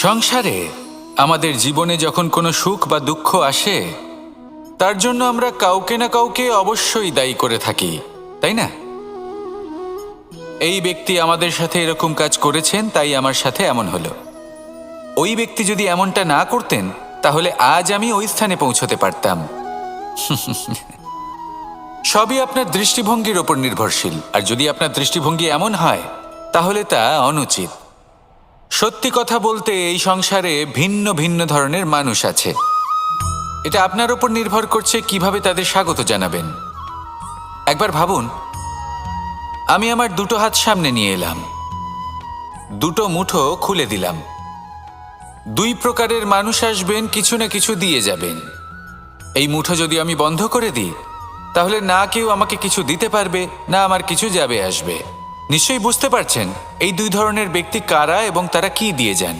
সংসারে আমাদের জীবনে যখন কোনো সুখ বা দুঃখ আসে তার জন্য আমরা কাউকে না কাউকে অবশ্যই দায়ী করে থাকি, তাই না? এই ব্যক্তি আমাদের সাথে এরকম কাজ করেছেন তাই আমার সাথে এমন হলো। ওই ব্যক্তি যদি এমনটা না করতেন তাহলে আজ আমি ওই স্থানে পৌঁছতে পারতাম। সবই আপনার দৃষ্টিভঙ্গির ওপর নির্ভরশীল, আর যদি আপনার দৃষ্টিভঙ্গি এমন হয় তাহলে তা অনুচিত। সত্যি কথা বলতে এই সংসারে ভিন্ন ভিন্ন ধরনের মানুষ আছে। এটা আপনার ওপর নির্ভর করছে কিভাবে তাদের স্বাগত জানাবেন। একবার ভাবুন, আমি আমার দুটো হাত সামনে নিয়ে এলাম, দুটো মুঠো খুলে দিলাম। দুই প্রকারের মানুষ আসবেন, কিছু না কিছু দিয়ে যাবেন। এই মুঠো যদি আমি বন্ধ করে দিই তাহলে না কেউ আমাকে কিছু দিতে পারবে, না আমার কিছু যাবে আসবে। নিশ্চয়ই বুঝতে পারছেন এই দুই ধরনের ব্যক্তি কারা এবং তারা কি দিয়ে যান।